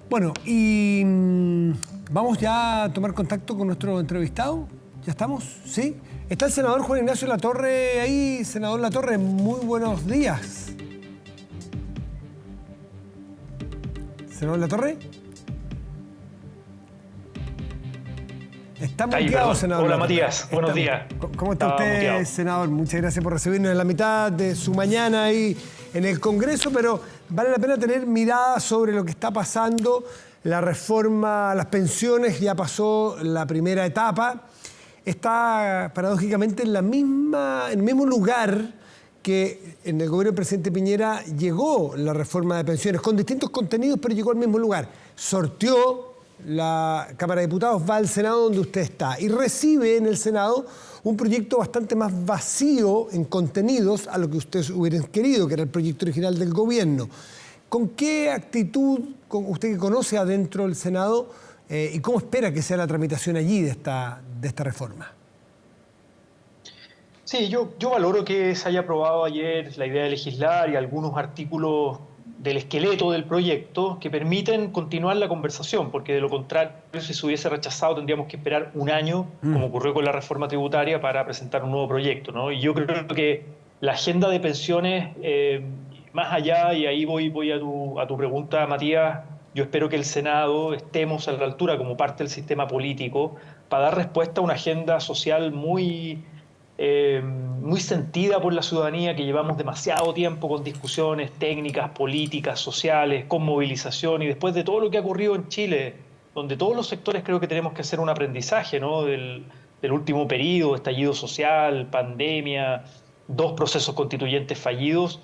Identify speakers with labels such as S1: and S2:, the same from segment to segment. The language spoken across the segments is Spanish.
S1: Bueno, y vamos ya a tomar contacto con nuestro entrevistado. ¿Ya estamos? ¿Sí? Está el senador Juan Ignacio Latorre ahí. Senador Latorre, muy buenos días. Senador Latorre. Está muteado, senador.
S2: Hola,
S1: Latorre.
S2: Matías. Buenos días.
S1: ¿Cómo está usted,
S2: muteado,
S1: senador? Muchas gracias por recibirnos en la mitad de su mañana ahí en el Congreso, pero vale la pena tener mirada sobre lo que está pasando. La reforma a las pensiones ya pasó la primera etapa. Está paradójicamente en el mismo lugar que en el gobierno del presidente Piñera llegó la reforma de pensiones, con distintos contenidos, pero llegó al mismo lugar. Sorteó la Cámara de Diputados, va al Senado donde usted está y recibe en el Senado un proyecto bastante más vacío en contenidos a lo que ustedes hubieran querido, que era el proyecto original del gobierno. ¿Con qué actitud, usted que conoce adentro del Senado, y cómo espera que sea la tramitación allí de esta reforma?
S2: Sí, yo valoro que se haya aprobado ayer la idea de legislar y algunos artículos del esqueleto del proyecto que permiten continuar la conversación, porque de lo contrario, si se hubiese rechazado, tendríamos que esperar un año, como ocurrió con la reforma tributaria, para presentar un nuevo proyecto, ¿no? Y yo creo que la agenda de pensiones, más allá, y ahí voy a tu pregunta, Matías, yo espero que el Senado estemos a la altura como parte del sistema político para dar respuesta a una agenda social muy sentida por la ciudadanía, que llevamos demasiado tiempo con discusiones técnicas, políticas, sociales, con movilización, y después de todo lo que ha ocurrido en Chile, donde todos los sectores creo que tenemos que hacer un aprendizaje, ¿no? Del último periodo, estallido social, pandemia, dos procesos constituyentes fallidos,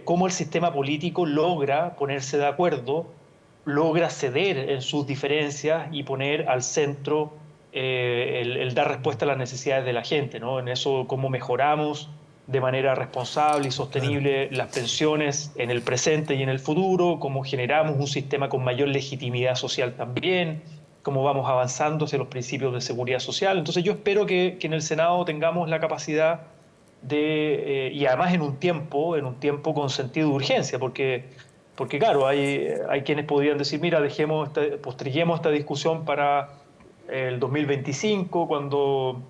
S2: cómo el sistema político logra ponerse de acuerdo, logra ceder en sus diferencias y poner al centro el dar respuesta a las necesidades de la gente, ¿no? En eso, cómo mejoramos de manera responsable y sostenible las pensiones en el presente y en el futuro, cómo generamos un sistema con mayor legitimidad social también, cómo vamos avanzando hacia los principios de seguridad social. Entonces yo espero que en el Senado tengamos la capacidad de, y además en un tiempo con sentido de urgencia, porque claro, hay quienes podrían decir, mira, posterguemos esta discusión para el 2025, cuando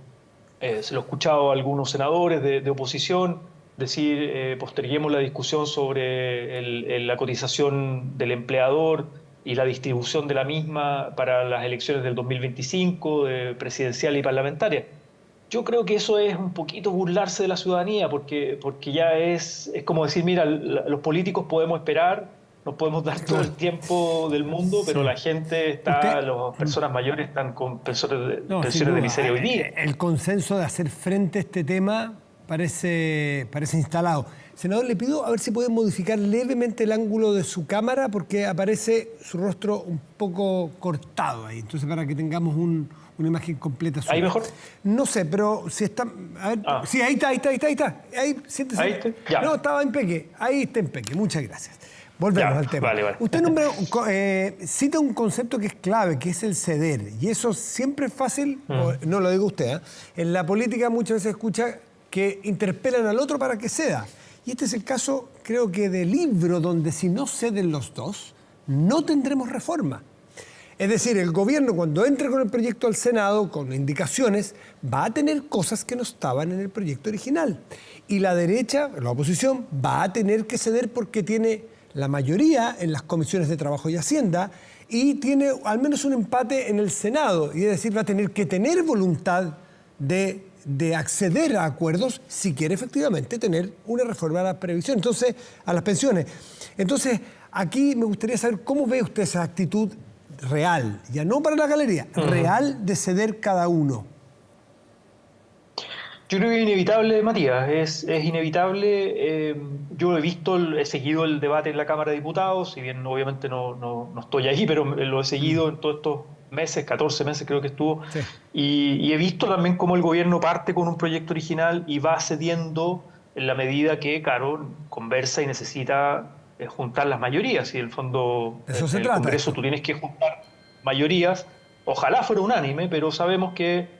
S2: se lo he escuchado a algunos senadores de oposición decir, posterguemos la discusión sobre la cotización del empleador y la distribución de la misma para las elecciones del 2025, presidencial y parlamentaria. Yo creo que eso es un poquito burlarse de la ciudadanía, porque ya es como decir, mira, los políticos podemos esperar, nos podemos dar todo el tiempo del mundo, pero la gente las personas mayores están con pensiones de miseria hoy día.
S1: El consenso de hacer frente a este tema parece instalado. Senador, le pido a ver si puede modificar levemente el ángulo de su cámara, porque aparece su rostro un poco cortado ahí. Entonces, para que tengamos una imagen completa.
S2: ¿Ahí mejor?
S1: No sé, pero si está... A ver, sí, ahí está. Ahí, siéntese.
S2: ¿Ahí está? Ya.
S1: No, estaba en peque. Ahí está en peque. Muchas gracias. Volvemos al tema.
S2: Vale.
S1: Usted cita un concepto que es clave, que es el ceder. Y eso siempre es fácil, no lo digo usted, en la política muchas veces escucha que interpelan al otro para que ceda. Y este es el caso, creo que, del libro donde si no ceden los dos, no tendremos reforma. Es decir, el gobierno, cuando entre con el proyecto al Senado, con indicaciones, va a tener cosas que no estaban en el proyecto original. Y la derecha, la oposición, va a tener que ceder porque tiene la mayoría en las comisiones de Trabajo y Hacienda y tiene al menos un empate en el Senado. Y es decir, va a tener que tener voluntad de acceder a acuerdos si quiere efectivamente tener una reforma a la previsión, entonces, a las pensiones. Entonces, aquí me gustaría saber cómo ve usted esa actitud real, ya no para la galería, real de ceder cada uno.
S2: Yo creo que es inevitable, Matías, es inevitable. Yo he seguido el debate en la Cámara de Diputados, si bien obviamente no estoy ahí, pero lo he seguido en todos estos meses, 14 meses creo que estuvo, sí. Y he visto también cómo el gobierno parte con un proyecto original y va cediendo en la medida que, claro, conversa y necesita juntar las mayorías. Y en el fondo, en el Congreso tú tienes que juntar mayorías, ojalá fuera unánime, pero sabemos que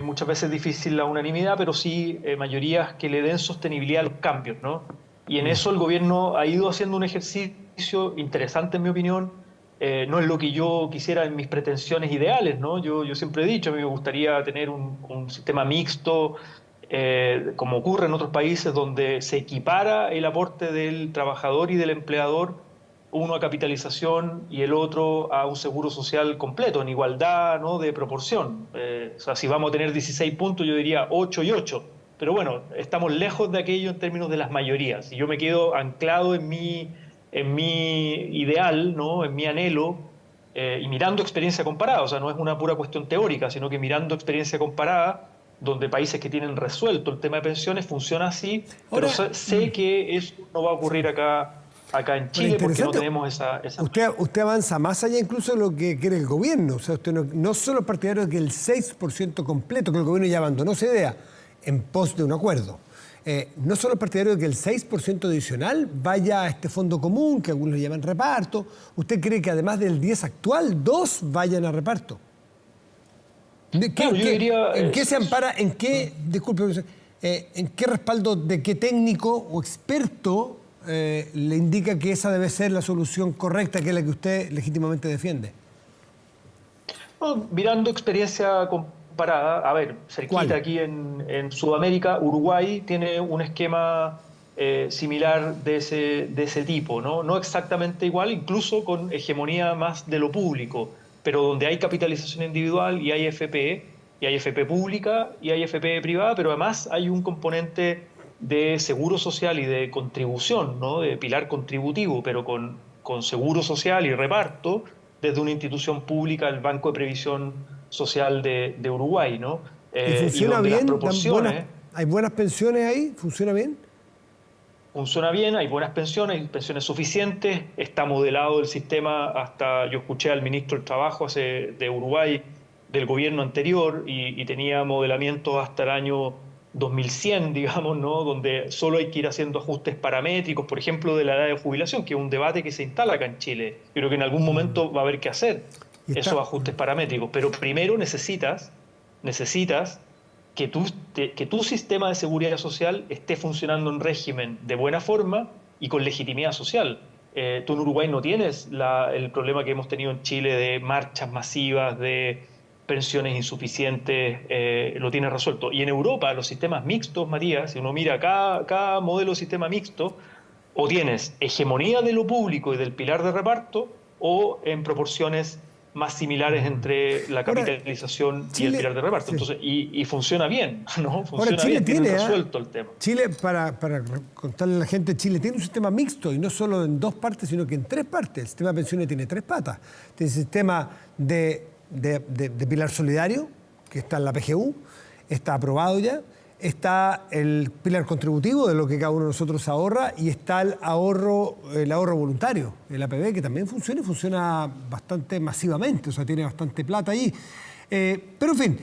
S2: muchas veces es difícil la unanimidad, pero sí mayorías que le den sostenibilidad a los cambios, ¿no? Y en eso el gobierno ha ido haciendo un ejercicio interesante, en mi opinión, no es lo que yo quisiera en mis pretensiones ideales, ¿no? Yo siempre he dicho, a mí me gustaría tener un sistema mixto, como ocurre en otros países, donde se equipara el aporte del trabajador y del empleador, uno a capitalización y el otro a un seguro social completo, en igualdad, ¿no?, de proporción. O sea, si vamos a tener 16 puntos, yo diría 8 y 8. Pero bueno, estamos lejos de aquello en términos de las mayorías. Y yo me quedo anclado en mi ideal, ¿no?, en mi anhelo, y mirando experiencia comparada. O sea, no es una pura cuestión teórica, sino que mirando experiencia comparada, donde países que tienen resuelto el tema de pensiones funciona así, pero
S1: Ahora,
S2: sé que eso no va a ocurrir acá en Chile porque no tenemos esa...
S1: Usted avanza más allá incluso de lo que quiere el gobierno. O sea, usted no solo es partidario de que el 6% completo, que el gobierno ya abandonó esa idea en pos de un acuerdo. No solo es partidario de que el 6% adicional vaya a este fondo común, que algunos llaman reparto. ¿Usted cree que además del 10 actual, 2 vayan a reparto?
S2: Claro, yo diría,
S1: ¿En qué se ampara? ¿En qué, disculpe, en qué respaldo de qué técnico o experto le indica que esa debe ser la solución correcta, que es la que usted legítimamente defiende?
S2: No, mirando experiencia comparada, a ver, cerquita
S1: ¿Cuál?
S2: aquí en Sudamérica, Uruguay tiene un esquema similar de ese tipo, ¿no? No exactamente igual, incluso con hegemonía más de lo público, pero donde hay capitalización individual y hay FP pública y hay FP privada, pero además hay un componente de seguro social y de contribución, ¿no?, de pilar contributivo, pero con seguro social y reparto desde una institución pública, el Banco de Previsión Social de Uruguay, ¿no?
S1: ¿Y
S2: Y
S1: funciona
S2: donde las
S1: bien?
S2: proporciones...
S1: ¿Hay buenas pensiones ahí? ¿Funciona bien?
S2: Funciona bien, hay buenas pensiones, hay pensiones suficientes, está modelado el sistema hasta, yo escuché al ministro del Trabajo de Uruguay, del gobierno anterior, y tenía modelamiento hasta el año 2100, digamos, ¿no?, donde solo hay que ir haciendo ajustes paramétricos, por ejemplo, de la edad de jubilación, que es un debate que se instala acá en Chile. Yo creo que en algún momento va a haber que hacer esos ajustes paramétricos, pero primero necesitas que tu sistema de seguridad social esté funcionando en régimen de buena forma y con legitimidad social. Tú en Uruguay no tienes el problema que hemos tenido en Chile de marchas masivas, de pensiones insuficientes, lo tienes resuelto. Y en Europa, los sistemas mixtos, Matías, si uno mira cada modelo de sistema mixto, o tienes hegemonía de lo público y del pilar de reparto, o en proporciones más similares entre la capitalización y el pilar de reparto.
S1: Sí.
S2: Entonces, y funciona bien, ¿no? Funciona
S1: Ahora, Chile
S2: bien, tienen
S1: tiene,
S2: resuelto el tema.
S1: Chile, para contarle a la gente, Chile tiene un sistema mixto, y no solo en 2 partes, sino que en 3 partes. El sistema de pensiones tiene 3 patas. Tiene el sistema de pilar solidario, que está en la PGU, está aprobado ya. Está el pilar contributivo, de lo que cada uno de nosotros ahorra, y está el ahorro voluntario, el APB, que también funciona y funciona bastante masivamente, o sea, tiene bastante plata ahí. Pero en fin,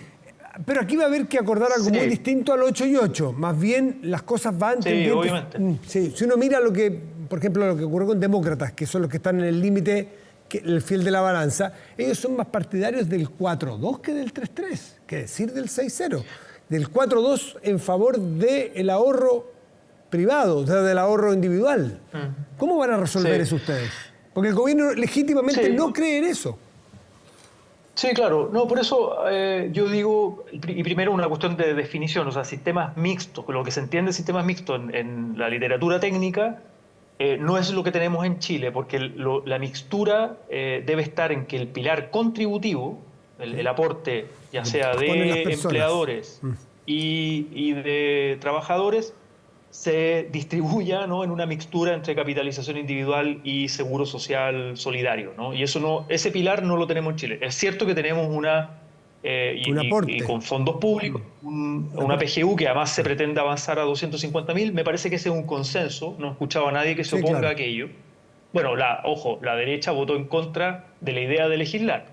S1: pero aquí va a haber que acordar algo muy distinto al 8 y 8. Más bien las cosas van
S2: tendientes. Obviamente.
S1: Sí, si uno mira lo que, por ejemplo, lo que ocurrió con demócratas, que son los que están en el límite, el fiel de la balanza, ellos son más partidarios del 4-2 que del 3-3, que decir del 6-0. Del 4-2 en favor del ahorro privado, o sea, del ahorro individual. ¿Cómo van a resolver eso ustedes? Porque el gobierno legítimamente no cree en eso.
S2: Sí, claro. No, por eso yo digo, y primero una cuestión de definición, o sea, sistemas mixtos, lo que se entiende sistemas mixtos en la literatura técnica no es lo que tenemos en Chile, porque la mixtura debe estar en que el pilar contributivo, el aporte ya sea de empleadores y de trabajadores, se distribuya, ¿no?, en una mixtura entre capitalización individual y seguro social solidario, ¿no? Y ese pilar no lo tenemos en Chile. Es cierto que tenemos un aporte. Y con fondos públicos, una PGU que además se pretende avanzar a 250.000, me parece que ese es un consenso, no he escuchado a nadie que se oponga a aquello. Bueno, la derecha votó en contra de la idea de legislar,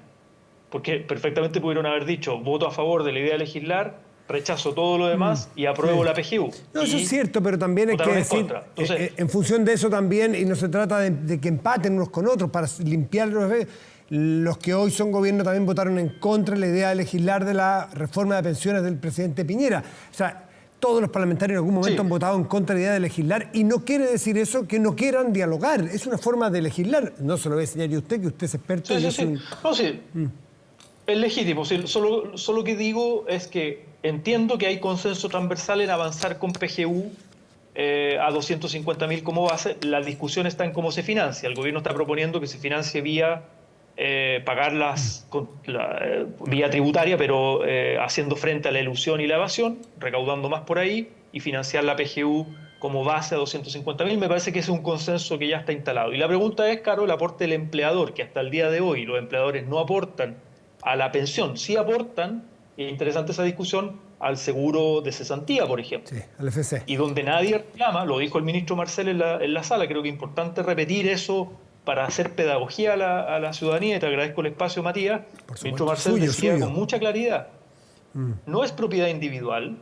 S2: porque perfectamente pudieron haber dicho, voto a favor de la idea de legislar, rechazo todo lo demás y apruebo la PGU.
S1: No, eso es cierto, pero también hay que decir, entonces, en función de eso también, y no se trata de que empaten unos con otros para limpiar los que hoy son gobierno también votaron en contra de la idea de legislar de la reforma de pensiones del presidente Piñera. O sea, todos los parlamentarios en algún momento
S2: Sí.
S1: han votado en contra de la idea de legislar y no quiere decir eso que no quieran dialogar. Es una forma de legislar. No se lo voy a enseñar yo a usted, que usted es experto.
S2: Sí,
S1: y
S2: sí,
S1: es
S2: sí.
S1: un-
S2: No, sí. Es legítimo. Sí, solo que digo es que entiendo que hay consenso transversal en avanzar con PGU a 250.000 como base. La discusión está en cómo se financia. El gobierno está proponiendo que se financie vía pagarlas vía tributaria, pero haciendo frente a la elusión y la evasión, recaudando más por ahí y financiar la PGU como base a 250.000. Me parece que es un consenso que ya está instalado. Y la pregunta es, claro, el aporte del empleador, que hasta el día de hoy los empleadores no aportan a la pensión, sí aportan, y es interesante esa discusión, al seguro de cesantía, por ejemplo.
S1: Sí, al FC.
S2: Y donde nadie reclama, lo dijo el ministro Marcel en la sala, creo que es importante repetir eso para hacer pedagogía a la ciudadanía, y te agradezco el espacio, Matías.
S1: Por
S2: El ministro
S1: supuesto.
S2: Marcel decía
S1: Suyo.
S2: con mucha claridad, no es propiedad individual,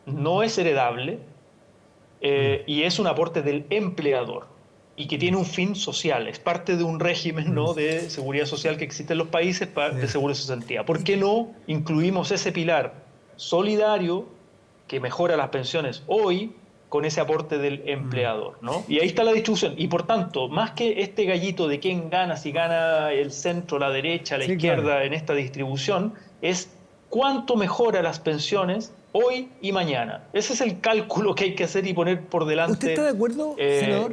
S2: no es heredable, y es un aporte del empleador y que tiene un fin social, es parte de un régimen, ¿no?, de seguridad social que existe en los países de seguro de cesantía. ¿Por qué no incluimos ese pilar solidario que mejora las pensiones hoy con ese aporte del empleador, ¿no? Y ahí está la distribución. Y por tanto, más que este gallito de quién gana, si gana el centro, la derecha, la
S1: Sí,
S2: izquierda
S1: claro.
S2: en esta distribución, es cuánto mejora las pensiones hoy y mañana. Ese es el cálculo que hay que hacer y poner por delante
S1: ¿Usted está de acuerdo, senador?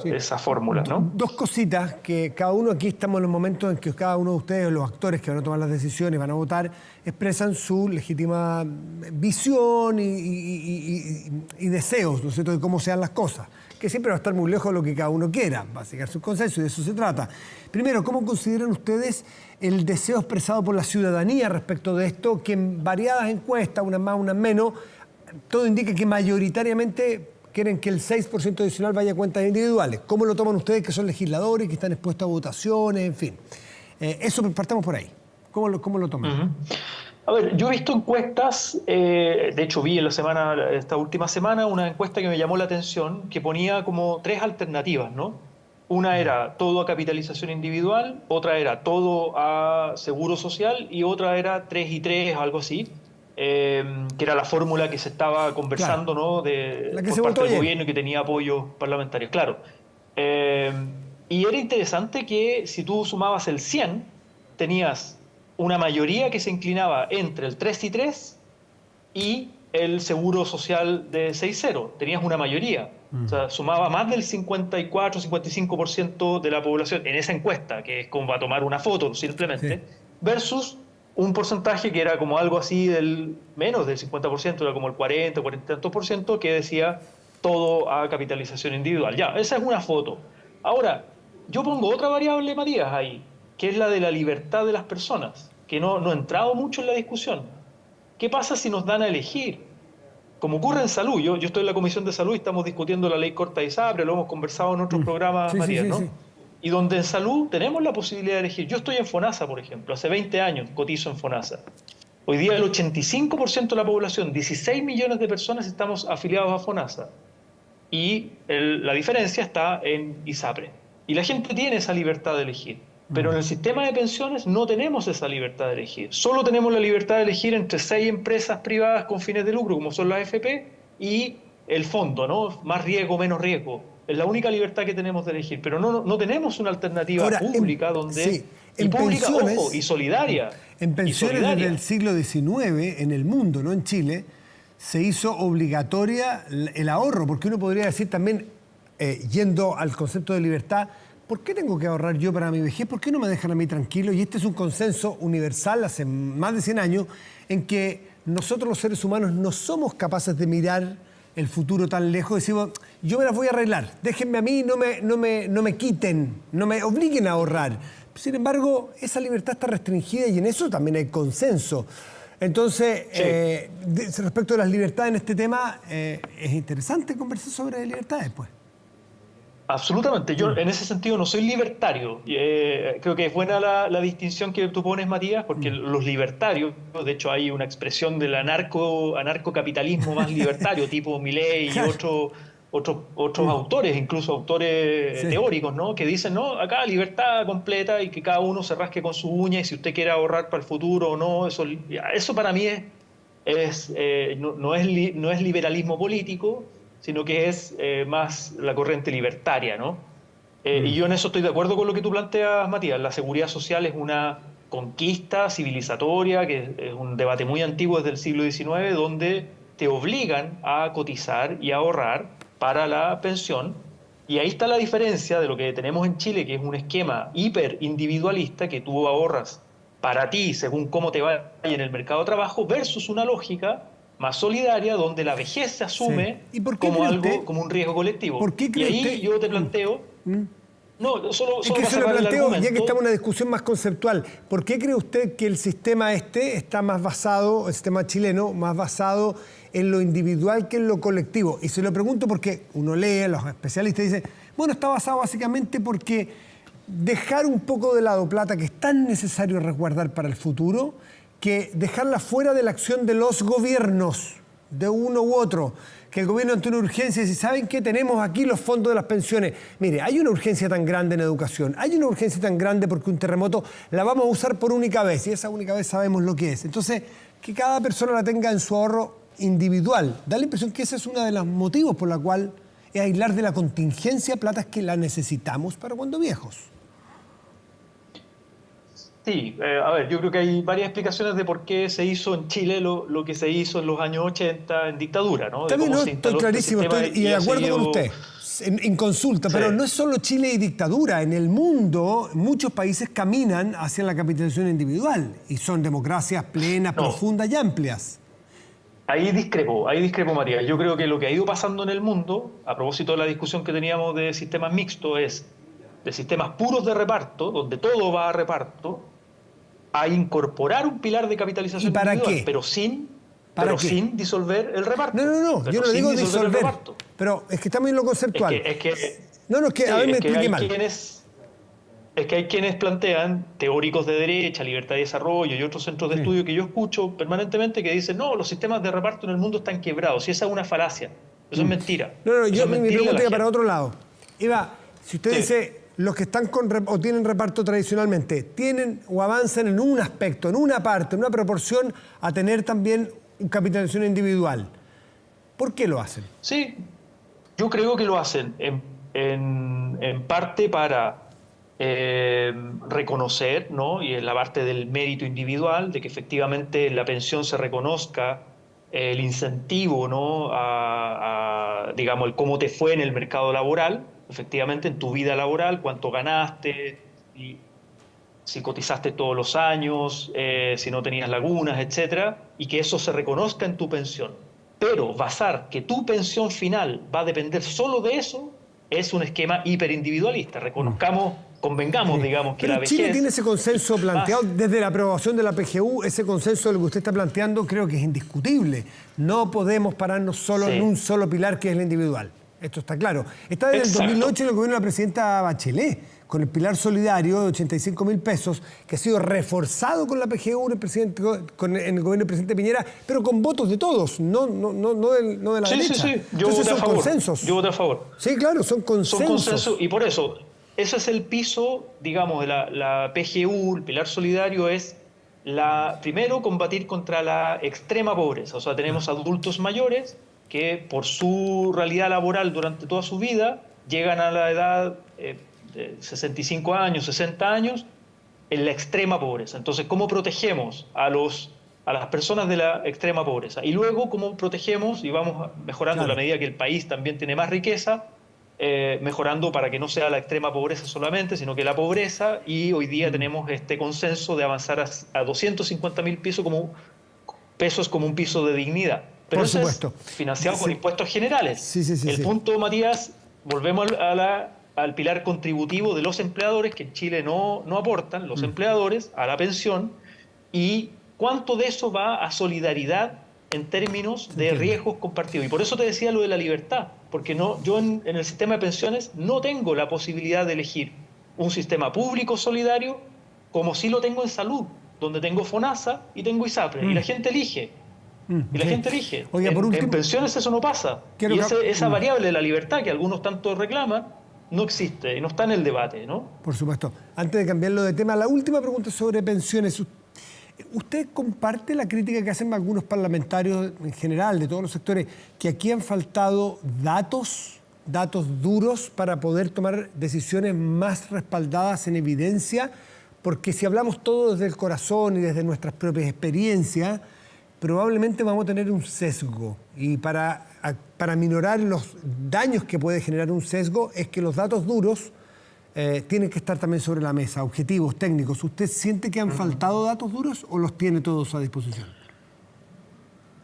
S1: Sí.
S2: esa fórmula, ¿no?
S1: Dos cositas que cada uno aquí estamos en los momentos en que cada uno de ustedes, los actores que van a tomar las decisiones, van a votar, expresan su legítima visión y deseos, ¿no es cierto?, de cómo sean las cosas, que siempre va a estar muy lejos de lo que cada uno quiera, va a llegar a su consenso y de eso se trata. Primero, ¿cómo consideran ustedes el deseo expresado por la ciudadanía respecto de esto, que en variadas encuestas, unas más, unas menos, todo indica que mayoritariamente quieren que el 6% adicional vaya a cuentas individuales? ¿Cómo lo toman ustedes, que son legisladores, que están expuestos a votaciones, en fin? Eso partamos por ahí. ¿Cómo lo toman?
S2: Uh-huh. A ver, yo he visto encuestas, de hecho vi en esta última semana, una encuesta que me llamó la atención, que ponía como tres alternativas, ¿no? Una era todo a capitalización individual, otra era todo a seguro social y otra era 3 y 3, algo así, que era la fórmula que se estaba conversando,
S1: Claro.
S2: ¿no?,
S1: La que
S2: por
S1: se
S2: parte
S1: votó
S2: del
S1: ayer.
S2: gobierno y que tenía apoyo parlamentario, claro. Y era interesante que si tú sumabas el 100, tenías una mayoría que se inclinaba entre el 3 y 3 y el seguro social de 6-0. Tenías una mayoría. O sea, sumaba más del 54-55% de la población en esa encuesta, que es como va a tomar una foto simplemente,
S1: Sí.
S2: versus un porcentaje que era como algo así del menos del 50%, era como el 40 y tantos por ciento, que decía todo a capitalización individual. Ya, esa es una foto. Ahora, yo pongo otra variable, Matías, ahí, que es la de la libertad de las personas, que no he entrado mucho en la discusión. ¿Qué pasa si nos dan a elegir? Como ocurre en salud, yo estoy en la Comisión de Salud y estamos discutiendo la ley corta y sabra, lo hemos conversado en otros programas,
S1: Sí, sí,
S2: Matías,
S1: sí,
S2: ¿no?
S1: sí.
S2: Y donde en salud tenemos la posibilidad de elegir. Yo estoy en FONASA, por ejemplo, hace 20 años cotizo en FONASA. Hoy día el 85% de la población, 16 millones de personas, estamos afiliados a FONASA. Y la diferencia está en ISAPRE. Y la gente tiene esa libertad de elegir. Pero en el sistema de pensiones no tenemos esa libertad de elegir. Solo tenemos la libertad de elegir entre 6 empresas privadas con fines de lucro, como son las AFP, y el fondo, ¿no? Más riesgo, menos riesgo. Es la única libertad que tenemos de elegir. Pero no tenemos una alternativa
S1: Ahora,
S2: pública donde...
S1: sí, en
S2: y pública,
S1: pensiones,
S2: ojo, y solidaria.
S1: En pensiones desde el siglo XIX, en el mundo, no en Chile, se hizo obligatoria el ahorro, porque uno podría decir también, yendo al concepto de libertad, ¿por qué tengo que ahorrar yo para mi vejez? ¿Por qué no me dejan a mí tranquilo? Y este es un consenso universal hace más de 100 años en que nosotros los seres humanos no somos capaces de mirar el futuro tan lejos. Decimos, yo me las voy a arreglar, déjenme a mí, no me quiten, no me obliguen a ahorrar. Sin embargo, esa libertad está restringida y en eso también hay consenso. Entonces, sí, respecto a las libertades en este tema, es interesante conversar sobre libertades, pues.
S2: Absolutamente. Yo en ese sentido no soy libertario. Creo que es buena la distinción que tú pones, Matías, porque los libertarios, de hecho hay una expresión del anarcocapitalismo más libertario, tipo Milei y otros autores, incluso autores teóricos, ¿no?, que dicen, no, acá libertad completa y que cada uno se rasque con su uña y si usted quiere ahorrar para el futuro o no, eso para mí es no es liberalismo político, sino que es más la corriente libertaria, ¿no? Y yo en eso estoy de acuerdo con lo que tú planteas, Matías. La seguridad social es una conquista civilizatoria, que es un debate muy antiguo desde el siglo XIX, donde te obligan a cotizar y a ahorrar para la pensión. Y ahí está la diferencia de lo que tenemos en Chile, que es un esquema hiper individualista, que tú ahorras para ti según cómo te vaya en el mercado de trabajo, versus una lógica más solidaria, donde la vejez se asume como algo, como un riesgo colectivo.
S1: ¿Por qué
S2: y ahí
S1: usted?
S2: yo te planteo... No, solo
S1: es que
S2: para
S1: se lo
S2: cerrar el
S1: planteo,
S2: argumento.
S1: ya que estamos en una discusión más conceptual. ¿Por qué cree usted que el sistema está más basado, el sistema chileno, más basado en lo individual que en lo colectivo? Y se lo pregunto porque uno lee, a los especialistas dicen, bueno, está basado básicamente porque dejar un poco de lado plata que es tan necesario resguardar para el futuro, que dejarla fuera de la acción de los gobiernos, de uno u otro. Que el gobierno ante una urgencia dice, ¿saben qué? Tenemos aquí los fondos de las pensiones. Mire, hay una urgencia tan grande en educación, hay una urgencia tan grande porque un terremoto la vamos a usar por única vez y esa única vez sabemos lo que es. Entonces, que cada persona la tenga en su ahorro individual. Da la impresión que ese es uno de los motivos por la cual es aislar de la contingencia platas que la necesitamos para cuando viejos.
S2: Sí, a ver, yo creo que hay varias explicaciones de por qué se hizo en Chile lo que se hizo en los años 80 en dictadura, ¿no?
S1: También no, estoy clarísimo, estoy de acuerdo con usted, en consulta, pero no es solo Chile y dictadura. En el mundo, muchos países caminan hacia la capitalización individual y son democracias plenas, profundas y amplias.
S2: Ahí discrepo, María. Yo creo que lo que ha ido pasando en el mundo, a propósito de la discusión que teníamos de sistemas mixtos, es de sistemas puros de reparto, donde todo va a reparto, a incorporar un pilar de capitalización individual, pero sin disolver el reparto.
S1: No, yo no digo disolver, pero es que estamos en lo conceptual.
S2: Es que hay quienes plantean, teóricos de derecha, libertad y desarrollo y otros centros de estudio que yo escucho permanentemente, que dicen, no, los sistemas de reparto en el mundo están quebrados, y esa es una falacia, eso es mentira.
S1: Mi pregunta iba para otro lado. Iba, si usted dice... Los que están o tienen reparto tradicionalmente, tienen o avanzan en un aspecto, en una parte, en una proporción, a tener también capitalización individual. ¿Por qué lo hacen?
S2: Sí, yo creo que lo hacen en parte para reconocer, ¿no? Y en la parte del mérito individual, de que efectivamente en la pensión se reconozca el incentivo, ¿no? Digamos, el cómo te fue en el mercado laboral, efectivamente en tu vida laboral, cuánto ganaste, si cotizaste todos los años, si no tenías lagunas, etcétera, y que eso se reconozca en tu pensión. Pero basar que tu pensión final va a depender solo de eso es un esquema hiperindividualista. Convengamos, digamos, que
S1: pero
S2: la vejez...
S1: Chile tiene ese consenso planteado desde la aprobación de la PGU, ese consenso del que usted está planteando creo que es indiscutible. No podemos pararnos solo en un solo pilar que es el individual. Esto está claro. Está desde el 2008 en el gobierno de la presidenta Bachelet, con el pilar solidario de 85.000 pesos, que ha sido reforzado con la PGU en el gobierno del presidente Piñera, pero con votos de todos, no de la derecha.
S2: Sí.
S1: Entonces son consensos.
S2: Yo voté a favor.
S1: Sí, claro, son consensos.
S2: Son consensos, y por eso, ese es el piso, digamos, de la PGU, el pilar solidario es primero combatir contra la extrema pobreza. O sea, tenemos adultos mayores que por su realidad laboral durante toda su vida llegan a la edad de 65 años, 60 años, en la extrema pobreza. Entonces, ¿cómo protegemos a las personas de la extrema pobreza? Y luego, ¿cómo protegemos y vamos mejorando a la medida que el país también tiene más riqueza, mejorando para que no sea la extrema pobreza solamente, sino que la pobreza, y hoy día tenemos este consenso de avanzar a 250.000 pesos como un piso de dignidad. Pero
S1: por supuesto.
S2: Es financiado con impuestos generales.
S1: El
S2: punto, Matías, volvemos al pilar contributivo de los empleadores, que en Chile no aportan, los empleadores, a la pensión, y cuánto de eso va a solidaridad en términos de riesgos compartidos. Y por eso te decía lo de la libertad, porque yo en el sistema de pensiones no tengo la posibilidad de elegir un sistema público solidario como sí lo tengo en salud, donde tengo FONASA y tengo ISAPRE, y la gente elige. Y la gente elige.
S1: Oiga, por último,
S2: en pensiones eso no pasa. Y esa variable de la libertad que algunos tanto reclaman no existe y no está en el debate, ¿no?
S1: Por supuesto. Antes de cambiarlo de tema, la última pregunta sobre pensiones. ¿Usted comparte la crítica que hacen algunos parlamentarios en general, de todos los sectores, que aquí han faltado datos duros para poder tomar decisiones más respaldadas en evidencia? Porque si hablamos todo desde el corazón y desde nuestras propias experiencias, probablemente vamos a tener un sesgo. Y para minorar los daños que puede generar un sesgo es que los datos duros tienen que estar también sobre la mesa, objetivos, técnicos. ¿Usted siente que han faltado datos duros o los tiene todos a disposición?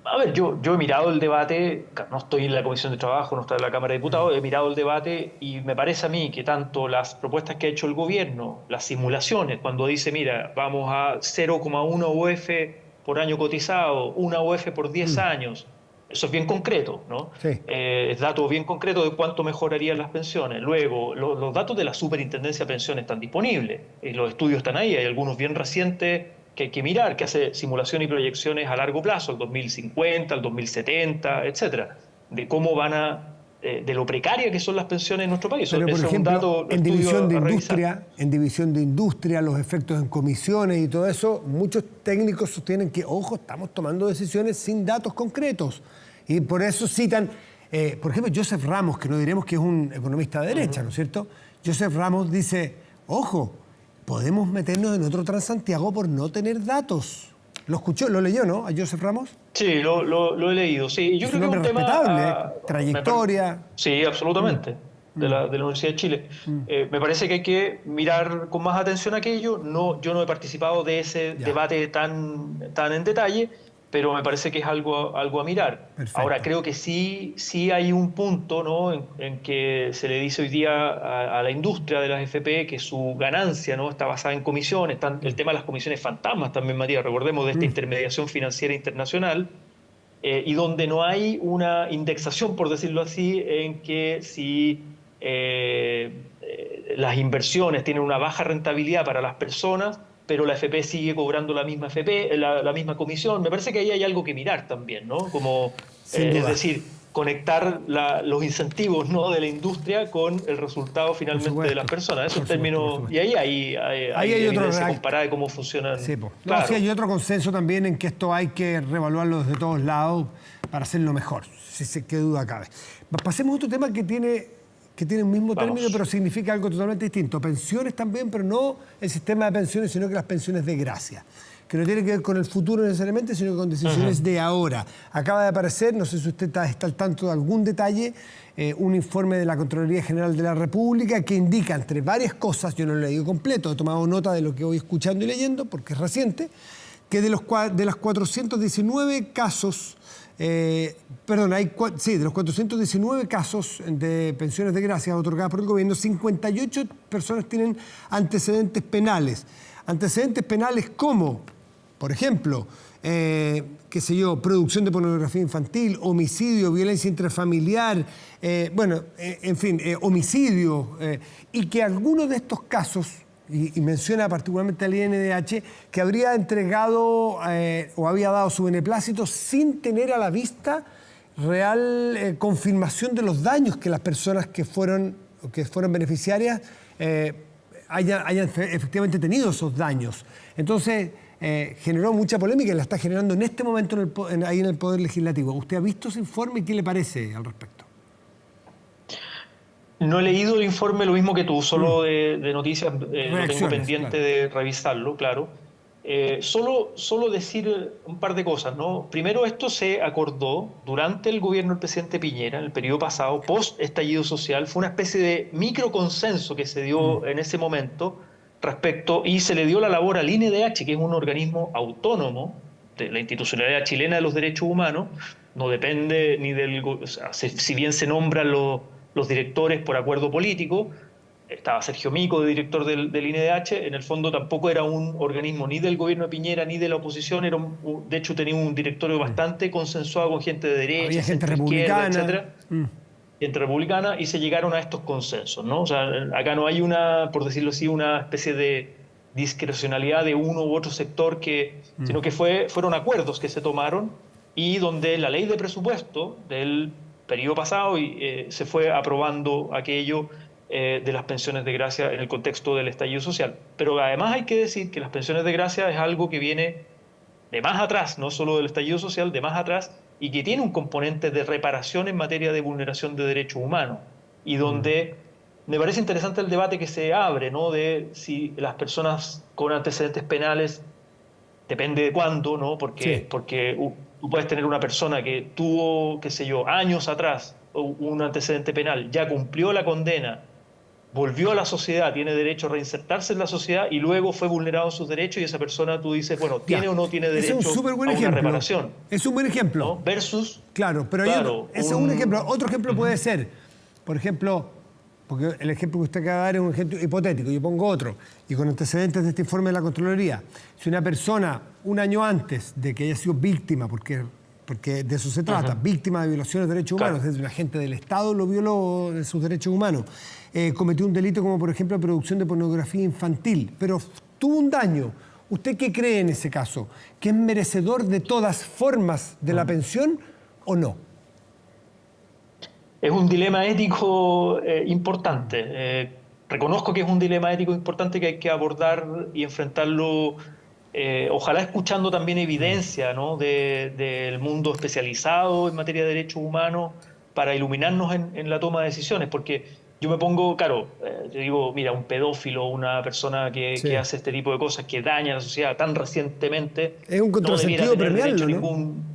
S2: A ver, yo he mirado el debate, no estoy en la Comisión de Trabajo, no estoy en la Cámara de Diputados, he mirado el debate y me parece a mí que tanto las propuestas que ha hecho el gobierno, las simulaciones, cuando dice, mira, vamos a 0,1 UF por año cotizado, 1 UF por 10 años, eso es bien concreto, ¿no?
S1: Sí.
S2: Es dato bien concreto de cuánto mejorarían las pensiones. Luego, los datos de la Superintendencia de Pensiones están disponibles, y los estudios están ahí, hay algunos bien recientes que hay que mirar, que hace simulación y proyecciones a largo plazo, al 2050, al 2070, etcétera, de cómo van de lo precaria que son las pensiones en nuestro país.
S1: Pero, por
S2: Ese
S1: ejemplo,
S2: es un dato,
S1: en división de
S2: revisar.
S1: industria, los efectos en comisiones y todo eso, muchos técnicos sostienen que, ojo, estamos tomando decisiones sin datos concretos. Y por eso citan, por ejemplo, Joseph Ramos, que no diremos que es un economista de derecha, ¿no es cierto? Joseph Ramos dice, ojo, podemos meternos en otro Transantiago por no tener datos. ¿Lo escuchó, lo leyó, no, a Joseph Ramos?
S2: Sí, lo he leído. Sí, yo
S1: Es
S2: creo
S1: un
S2: que
S1: hombre
S2: es un
S1: respetable,
S2: tema...
S1: trayectoria.
S2: Sí, absolutamente. De la Universidad de Chile. Me parece que hay que mirar con más atención aquello. Yo no he participado de ese debate tan en detalle, pero me parece que es algo a mirar.
S1: Perfecto.
S2: Ahora, creo que sí hay un punto, ¿no?, en que se le dice hoy día a la industria de las FP que su ganancia, ¿no?, está basada en comisiones. El tema de las comisiones fantasmas también, Matías, recordemos de esta intermediación financiera internacional, y donde no hay una indexación, por decirlo así, en que si las inversiones tienen una baja rentabilidad para las personas, pero la FP sigue cobrando la misma FP, la misma comisión. Me parece que ahí hay algo que mirar también, ¿no? Como, es decir, conectar los incentivos, ¿no?, de la industria con el resultado finalmente de las personas. Eso en términos... Y ahí hay evidencia comparada de cómo funcionan.
S1: Sí, claro.
S2: Claro.
S1: Sí, hay otro consenso también en que esto hay que reevaluarlo desde todos lados para hacerlo mejor, qué duda cabe. Pasemos a otro tema que tiene el mismo término, pero significa algo totalmente distinto. Pensiones también, pero no el sistema de pensiones, sino que las pensiones de gracia, que no tiene que ver con el futuro necesariamente, sino con decisiones de ahora. Acaba de aparecer, no sé si usted está al tanto de algún detalle, un informe de la Contraloría General de la República que indica, entre varias cosas, yo no lo he leído completo, he tomado nota de lo que voy escuchando y leyendo, porque es reciente, que de las 419 casos... de los 419 casos de pensiones de gracia otorgadas por el gobierno, 58 personas tienen antecedentes penales. Antecedentes penales como, por ejemplo, producción de pornografía infantil, homicidio, violencia intrafamiliar, homicidio, y que algunos de estos casos, y menciona particularmente al INDH, que habría entregado o había dado su beneplácito sin tener a la vista real confirmación de los daños que las personas que fueron beneficiarias hayan efectivamente tenido esos daños. Entonces, generó mucha polémica y la está generando en este momento ahí en el Poder Legislativo. ¿Usted ha visto ese informe y qué le parece al respecto?
S2: No he leído el informe, lo mismo que tú, solo de noticias, lo tengo pendiente de revisarlo, claro. Solo decir un par de cosas, ¿no? Primero, esto se acordó durante el gobierno del presidente Piñera, en el periodo pasado, post-estallido social. Fue una especie de microconsenso que se dio en ese momento y se le dio la labor al INDH, que es un organismo autónomo de la institucionalidad chilena de los derechos humanos. No depende ni del... O sea, si bien se nombran los directores por acuerdo político, estaba Sergio Mico de director del INDH, en el fondo tampoco era un organismo ni del gobierno de Piñera ni de la oposición, de hecho tenía un directorio bastante consensuado con gente de derecha,
S1: había gente republicana,
S2: etcétera, gente republicana, y se llegaron a estos consensos, ¿no? O sea, acá no hay por decirlo así, una especie de discrecionalidad de uno u otro sector, sino que fueron acuerdos que se tomaron y donde la ley de presupuesto del periodo pasado se fue aprobando aquello de las pensiones de gracia en el contexto del estallido social. Pero además hay que decir que las pensiones de gracia es algo que viene de más atrás, no solo del estallido social, de más atrás, y que tiene un componente de reparación en materia de vulneración de derechos humanos, y donde me parece interesante el debate que se abre, ¿no? De si las personas con antecedentes penales, depende de cuándo, ¿no?
S1: Sí.
S2: Porque tú puedes tener una persona que tuvo, qué sé yo, años atrás un antecedente penal, ya cumplió la condena, volvió a la sociedad, tiene derecho a reinsertarse en la sociedad y luego fue vulnerado sus derechos y esa persona tú dices, bueno,
S1: Ya.
S2: ¿tiene o no tiene
S1: Ese es un
S2: derecho
S1: súper buen
S2: a una
S1: ejemplo.
S2: reparación?
S1: Es un buen ejemplo.
S2: ¿No? Versus,
S1: Claro, pero
S2: claro,
S1: ese es un ejemplo. Otro ejemplo puede
S2: Ujú.
S1: ser, por ejemplo, porque el ejemplo que usted acaba de dar es un ejemplo hipotético, yo pongo otro, y con antecedentes de este informe de la Contraloría. Si una persona, un año antes de que haya sido víctima, porque de eso se trata, víctima de violaciones de derechos
S2: Claro.
S1: humanos, desde un agente del Estado lo violó de sus derechos humanos, cometió un delito como, por ejemplo, producción de pornografía infantil, pero tuvo un daño. ¿Usted qué cree en ese caso? ¿Que es merecedor de todas formas de la pensión o no?
S2: Es un dilema ético importante. Reconozco que es un dilema ético importante que hay que abordar y enfrentarlo, ojalá escuchando también evidencia, ¿no? Del mundo especializado en materia de derechos humanos para iluminarnos en la toma de decisiones, porque yo me pongo, claro, te digo, mira, un pedófilo, una persona que
S1: Sí.
S2: hace este tipo de cosas, que daña a la sociedad tan recientemente,
S1: Es un
S2: no debiera
S1: contrasentido
S2: tener derecho
S1: premiarlo,
S2: a
S1: ¿no?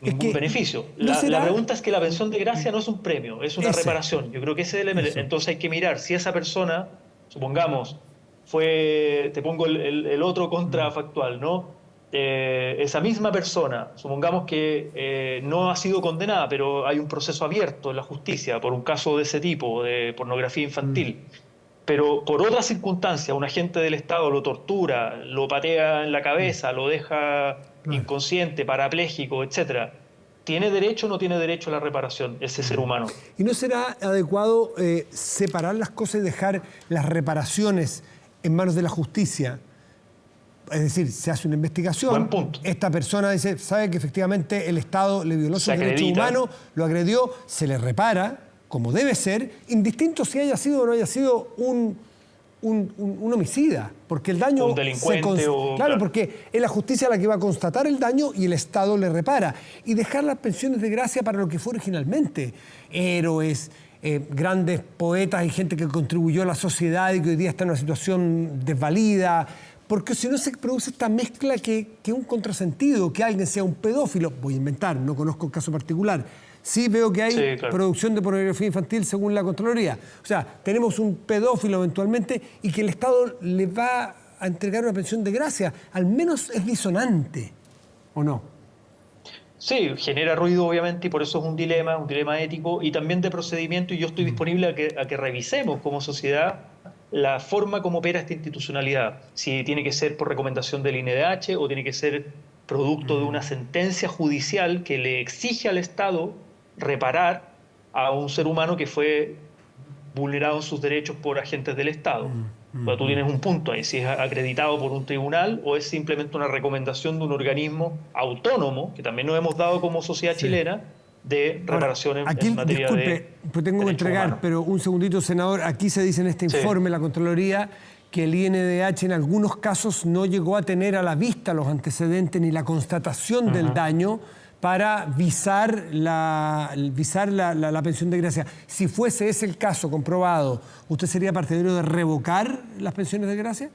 S1: Es
S2: ningún
S1: que
S2: beneficio.
S1: no
S2: La
S1: será
S2: pregunta es que la pensión de gracia no es un premio, es una
S1: ese,
S2: reparación. Yo creo que ese es
S1: eso.
S2: entonces hay que mirar si esa persona, supongamos, te pongo el otro contrafactual, ¿no? Esa misma persona, supongamos que no ha sido condenada, pero hay un proceso abierto en la justicia por un caso de ese tipo, de pornografía infantil. Pero por otra circunstancia, un agente del Estado lo tortura, lo patea en la cabeza, lo deja
S1: Claro.
S2: inconsciente, parapléjico, etcétera. ¿Tiene derecho o no tiene derecho a la reparación ese ser humano?
S1: ¿Y no será adecuado separar las cosas y dejar las reparaciones en manos de la justicia? Es decir, se hace una
S2: Buen
S1: investigación,
S2: punto.
S1: esta persona dice, sabe que efectivamente el Estado le violó
S2: Se
S1: sus derechos
S2: acredita.
S1: humanos, lo agredió, se le repara, como debe ser, indistinto si haya sido o no haya sido un homicida, porque el daño
S2: Un delincuente o...
S1: Claro,
S2: Claro.
S1: porque es la justicia la que va a constatar el daño y el Estado le repara. Y dejar las pensiones de gracia para lo que fue originalmente. Héroes, grandes poetas y gente que contribuyó a la sociedad y que hoy día está en una situación desvalida. Porque si no se produce esta mezcla que es un contrasentido, que alguien sea un pedófilo, voy a inventar, no conozco el caso particular. Sí veo que hay
S2: Sí, claro.
S1: producción de pornografía infantil según la Contraloría. O sea, tenemos un pedófilo eventualmente y que el Estado le va a entregar una pensión de gracia. Al menos es disonante, ¿o no?
S2: Sí, genera ruido obviamente y por eso es un dilema ético y también de procedimiento y yo estoy disponible a que revisemos como sociedad la forma como opera esta institucionalidad. Si tiene que ser por recomendación del INDH o tiene que ser producto de una sentencia judicial que le exige al Estado reparar a un ser humano que fue vulnerado en sus derechos por agentes del Estado. O sea, tú tienes un punto ahí, si es acreditado por un tribunal o es simplemente una recomendación de un organismo autónomo, que también nos hemos dado como sociedad
S1: Sí.
S2: chilena, de
S1: Ahora,
S2: reparación
S1: aquí,
S2: en materia
S1: disculpe,
S2: de
S1: pues tengo que
S2: derechos
S1: entregar,
S2: humanos.
S1: pero un segundito, senador. Aquí se dice en este
S2: Sí.
S1: informe, la Contraloría, que el INDH en algunos casos no llegó a tener a la vista los antecedentes ni la constatación del daño para visar la pensión de gracia. Si fuese ese el caso comprobado, ¿usted sería partidario de revocar las pensiones de gracia?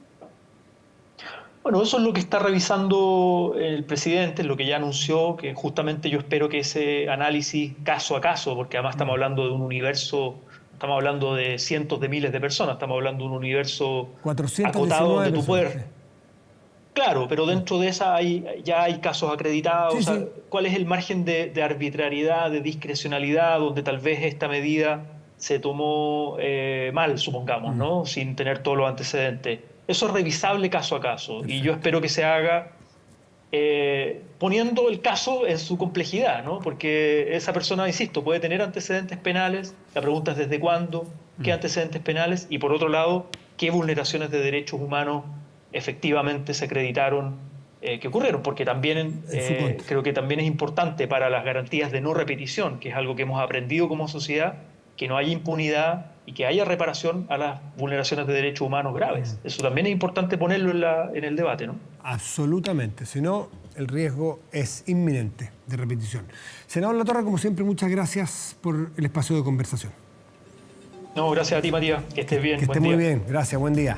S2: Bueno, eso es lo que está revisando el presidente, lo que ya anunció, que justamente yo espero que ese análisis caso a caso, porque además estamos hablando de un universo, estamos hablando de cientos de miles de personas, estamos hablando de un universo acotado
S1: 419
S2: donde tú
S1: personas.
S2: puedes. Claro, pero dentro de esa ya hay casos acreditados.
S1: Sí,
S2: O sea,
S1: sí.
S2: ¿cuál es el margen de arbitrariedad, de discrecionalidad, donde tal vez esta medida se tomó mal, supongamos, ¿no? Sin tener todos los antecedentes? Eso es revisable caso a caso y yo
S1: Perfecto.
S2: espero que se haga poniendo el caso en su complejidad, ¿no? Porque esa persona, insisto, puede tener antecedentes penales. La pregunta es desde cuándo, qué antecedentes penales y, por otro lado, qué vulneraciones de derechos humanos efectivamente se acreditaron que ocurrieron, porque también
S1: En su contra.
S2: creo que también es importante para las garantías de no repetición, que es algo que hemos aprendido como sociedad, que no haya impunidad y que haya reparación a las vulneraciones de derechos humanos graves. Eso también es importante ponerlo en el debate, ¿no?
S1: Absolutamente, si no, el riesgo es inminente de repetición. Senador Latorre, como siempre, muchas gracias por el espacio de conversación.
S2: No, gracias a ti, Matías. Que estés bien.
S1: Que esté muy bien. Gracias, buen día.